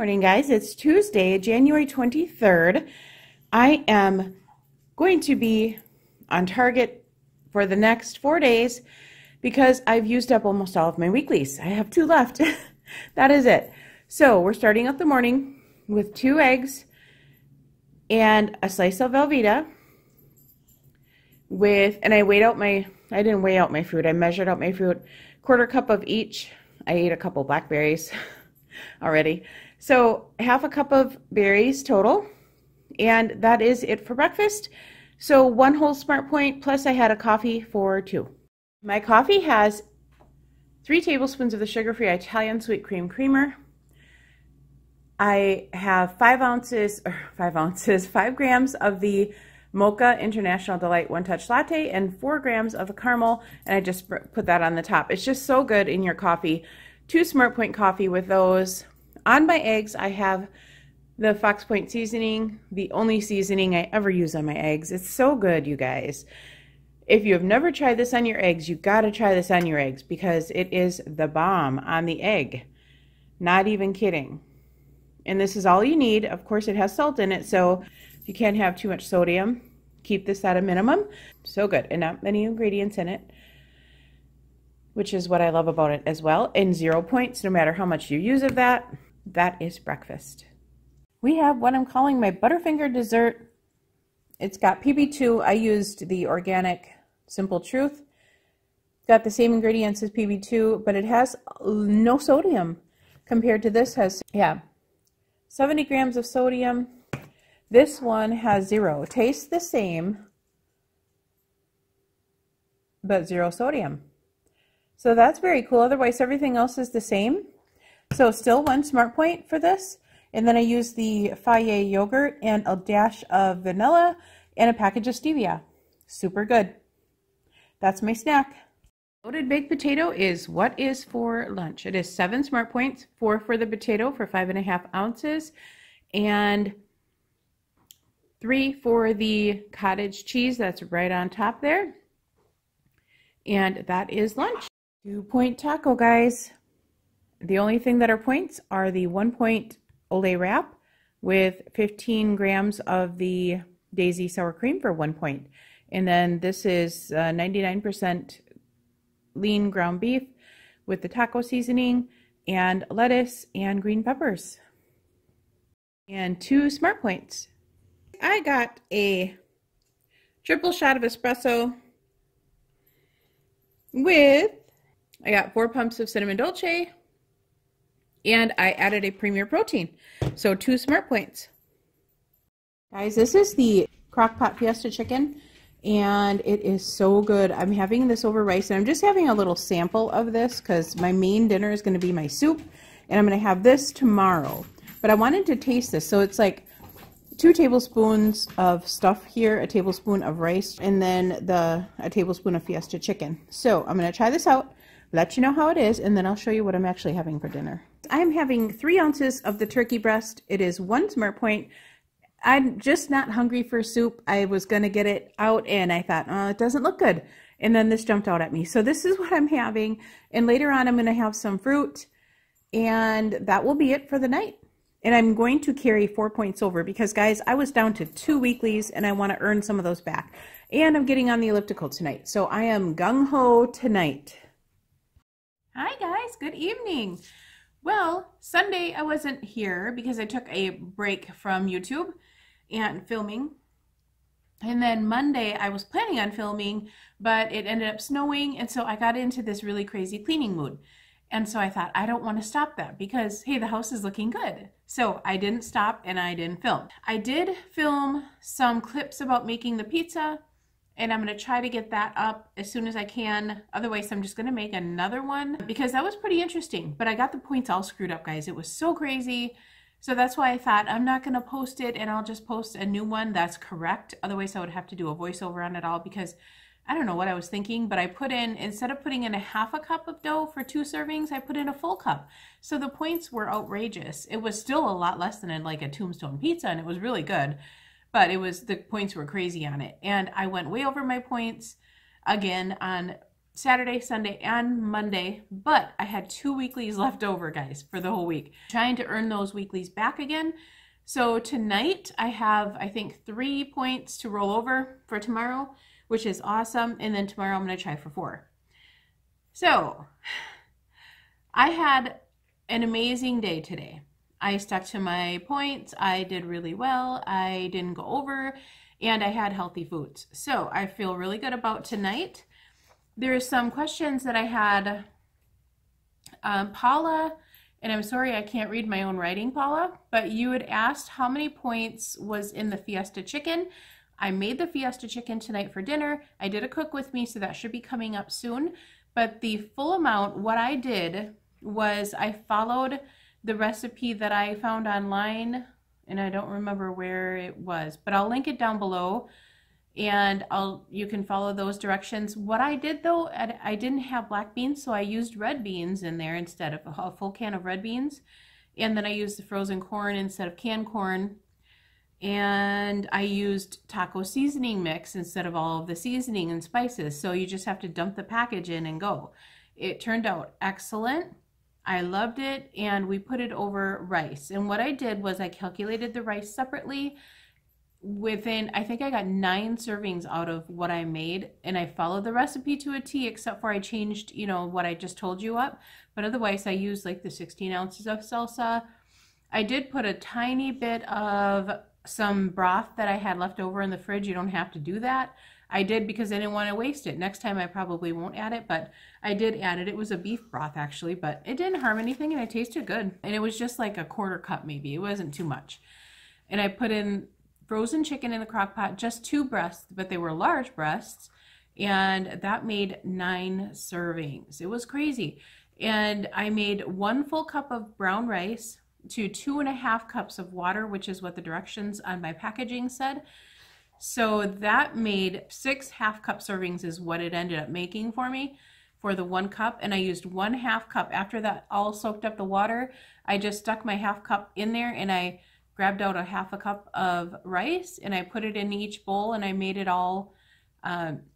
morning, guys. It's Tuesday, January 23rd. I am going to be on target for the next 4 days because I've used up almost all of my weeklies. I have 2 left. That is it. So we're starting out the morning with 2 eggs and a slice of Velveeta and I didn't weigh out my fruit. I measured out my fruit, 1/4 cup of each. I ate a couple blackberries already. So 1/2 cup of berries total, and that is it for breakfast. So 1 whole Smart Point, plus I had a coffee for 2. My coffee has 3 tablespoons of the sugar-free Italian sweet cream creamer. I have 5 grams of the Mocha International Delight One Touch Latte and 4 grams of the caramel, and I just put that on the top. It's just so good in your coffee. 2 Smart Point coffee with those. On my eggs, I have the Fox Point seasoning, the only seasoning I ever use on my eggs. It's so good, you guys. If you have never tried this on your eggs, you gotta try this on your eggs because it is the bomb on the egg. Not even kidding. And this is all you need. Of course, it has salt in it, so if you can't have too much sodium, keep this at a minimum. So good, and not many ingredients in it, which is what I love about it as well. And 0 points, no matter how much you use of that. That is breakfast. We have what I'm calling my Butterfinger dessert. It's got PB2. I used the organic Simple Truth. Got the same ingredients as PB2, but it has no sodium compared to this has, 70 grams of sodium. This one has 0. Tastes the same, but 0 sodium. So that's very cool. Otherwise, everything else is the same. So still 1 Smart Point for this. And then I use the Fage yogurt and a dash of vanilla and a package of stevia. Super good. That's my snack. Loaded baked potato is what is for lunch. It is 7 Smart Points, 4 for the potato for 5.5 ounces, and 3 for the cottage cheese that's right on top there. And that is lunch. 2-point taco, guys. The only thing that are points are the 1-point Olay wrap with 15 grams of the Daisy sour cream for 1 point. And then this is 99% lean ground beef with the taco seasoning and lettuce and green peppers. And 2 Smart Points. I got a triple shot of espresso I got 4 pumps of cinnamon dolce, and I added a Premier Protein. So 2 Smart Points. Guys, this is the Crock-Pot Fiesta chicken, and it is so good. I'm having this over rice, and I'm just having a little sample of this because my main dinner is going to be my soup, and I'm going to have this tomorrow. But I wanted to taste this. So it's like 2 tablespoons of stuff here, a tablespoon of rice, and then a tablespoon of Fiesta chicken. So I'm going to try this out, let you know how it is, and then I'll show you what I'm actually having for dinner. I'm having 3 ounces of the turkey breast. It is 1 Smart Point. I'm just not hungry for soup. I was going to get it out, and I thought, oh, it doesn't look good. And then this jumped out at me. So this is what I'm having. And later on, I'm going to have some fruit, and that will be it for the night. And I'm going to carry 4 points over because, guys, I was down to 2 weeklies, and I want to earn some of those back. And I'm getting on the elliptical tonight. So I am gung-ho tonight. Hi, guys. Good evening. Well, Sunday I wasn't here because I took a break from YouTube and filming. And then Monday I was planning on filming, but it ended up snowing, and so I got into this really crazy cleaning mood. And so I thought, I don't want to stop that because, hey, the house is looking good. So I didn't stop and I didn't film. I did film some clips about making the pizza, and I'm going to try to get that up as soon as I can. Otherwise, I'm just going to make another one because that was pretty interesting. But I got the points all screwed up, guys. It was so crazy. So that's why I thought I'm not going to post it, and I'll just post a new one that's correct. Otherwise, I would have to do a voiceover on it all because I don't know what I was thinking, but I put in, instead of putting in 1/2 cup of dough for 2 servings, I put in a full cup. So the points were outrageous. It was still a lot less than like a Tombstone pizza, and it was really good. But the points were crazy on it. And I went way over my points again on Saturday, Sunday, and Monday, but I had 2 weeklies left over, guys, for the whole week. Trying to earn those weeklies back again. So tonight I have, I think, 3 points to roll over for tomorrow, which is awesome. And then tomorrow I'm going to try for 4. So I had an amazing day today. I stuck to my points. I did really well. I didn't go over, and I had healthy foods. So I feel really good about tonight. There's some questions that I had. Paula, and I'm sorry I can't read my own writing, Paula, but you had asked how many points was in the Fiesta chicken. I made the Fiesta chicken tonight for dinner. I did a cook with me, so that should be coming up soon. But the full amount, what I did was I followed the recipe that I found online, and I don't remember where it was, but I'll link it down below, and you can follow those directions. What I did though, I didn't have black beans, so I used red beans in there instead of a full can of red beans. And then I used the frozen corn instead of canned corn. And I used taco seasoning mix instead of all of the seasoning and spices. So you just have to dump the package in and go. It turned out excellent. I loved it, and we put it over rice. And what I did was I calculated the rice separately. Within, I think I got 9 servings out of what I made, and I followed the recipe to a T, except for I changed, you know, what I just told you up. But otherwise I used like the 16 ounces of salsa. I did put a tiny bit of some broth that I had left over in the fridge. You don't have to do that. I did because I didn't want to waste it. Next time I probably won't add it, but I did add it. It was a beef broth actually, but it didn't harm anything, and it tasted good. And it was just like a 1/4 cup maybe. It wasn't too much. And I put in frozen chicken in the crock pot, just 2 breasts, but they were large breasts, and that made 9 servings. It was crazy. And I made 1 full cup of brown rice to 2.5 cups of water, which is what the directions on my packaging said. So that made 6 half-cup servings is what it ended up making for me for the 1 cup. And I used 1/2 cup. After that all soaked up the water, I just stuck my 1/2 cup in there, and I grabbed out a 1/2 cup of rice, and I put it in each bowl, and I made it all,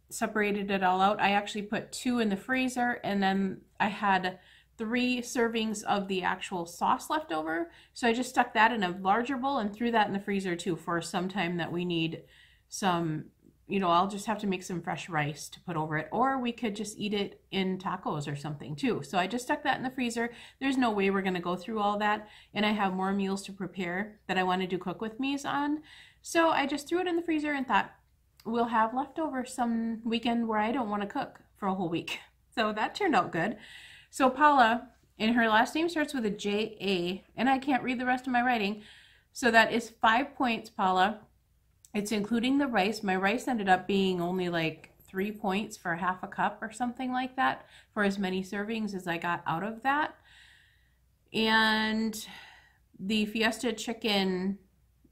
separated it all out. I actually put 2 in the freezer, and then I had 3 servings of the actual sauce left over. So I just stuck that in a larger bowl and threw that in the freezer too for some time that we need some, you know, I'll just have to make some fresh rice to put over it, or we could just eat it in tacos or something too. So I just stuck that in the freezer. There's no way we're going to go through all that, and I have more meals to prepare that I want to do cook with me's on. So I just threw it in the freezer and thought we'll have leftover some weekend where I don't want to cook for a whole week. So that turned out good. So Paula, and her last name starts with a J-A, and I can't read the rest of my writing. So that is 5 points, Paula. It's including the rice. My rice ended up being only like 3 points for 1/2 cup or something like that for as many servings as I got out of that. And the Fiesta chicken,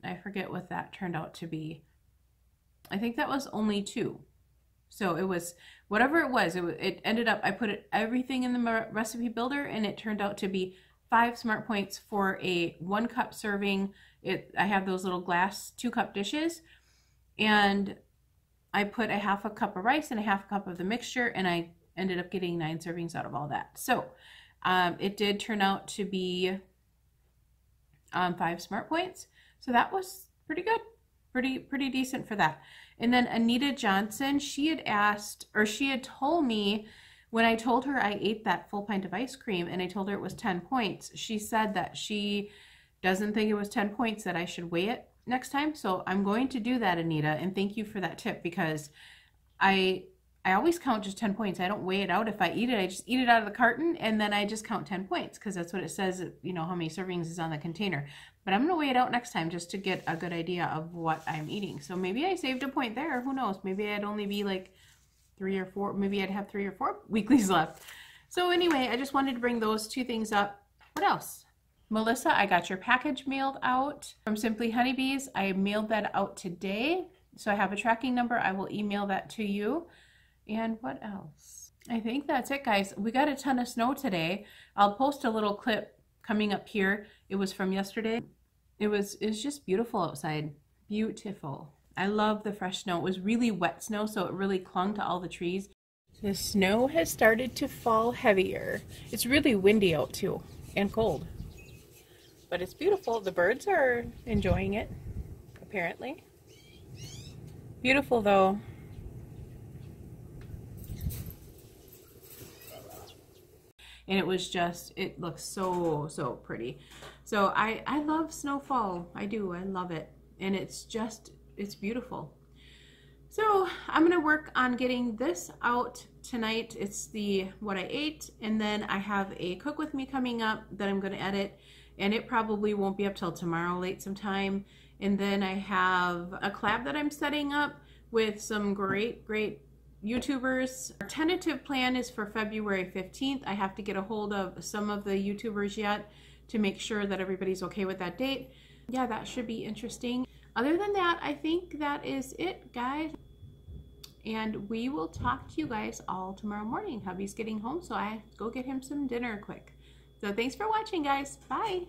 I forget what that turned out to be. I think that was only 2. So it was, whatever it was, it ended up, I put everything in the recipe builder, and it turned out to be 5 smart points for a 1 cup serving. I have those little glass 2-cup dishes, and I put a 1/2 cup of rice and a 1/2 cup of the mixture, and I ended up getting 9 servings out of all that. So it did turn out to be 5 smart points. So that was pretty good, pretty decent for that. And then Anita Johnson, she had asked, or she had told me when I told her I ate that full pint of ice cream and I told her it was 10 points, she said that she doesn't think it was 10 points, that I should weigh it next time. So I'm going to do that, Anita, and thank you for that tip, because I always count just 10 points. I don't weigh it out. If I eat it, I just eat it out of the carton, and then I just count 10 points because that's what it says, you know, how many servings is on the container. But I'm going to weigh it out next time just to get a good idea of what I'm eating. So maybe I saved a point there. Who knows? Maybe I'd only be like 3 or 4. Maybe I'd have 3 or 4 weeklies left. So anyway, I just wanted to bring those 2 things up. What else? Melissa, I got your package mailed out from Simply Honeybees. I mailed that out today. So I have a tracking number. I will email that to you. And what else? I think that's it, guys. We got a ton of snow today. I'll post a little clip coming up here. It was from yesterday. It's just beautiful outside. Beautiful. I love the fresh snow. It was really wet snow, so it really clung to all the trees. The snow has started to fall heavier. It's really windy out too, and cold. But it's beautiful. The birds are enjoying it, apparently. Beautiful though. And it was just, it looks so pretty. So I love snowfall. I do, I love it. And it's just, it's beautiful. So I'm gonna work on getting this out tonight. It's the what I ate, and then I have a cook with me coming up that I'm gonna edit, and it probably won't be up till tomorrow late sometime. And then I have a collab that I'm setting up with some great YouTubers. Our tentative plan is for February 15th. I have to get a hold of some of the YouTubers yet to make sure that everybody's okay with that date. Yeah, that should be interesting. Other than that, I think that is it, guys. And we will talk to you guys all tomorrow morning. Hubby's getting home, so I have to go get him some dinner quick. So thanks for watching, guys. Bye.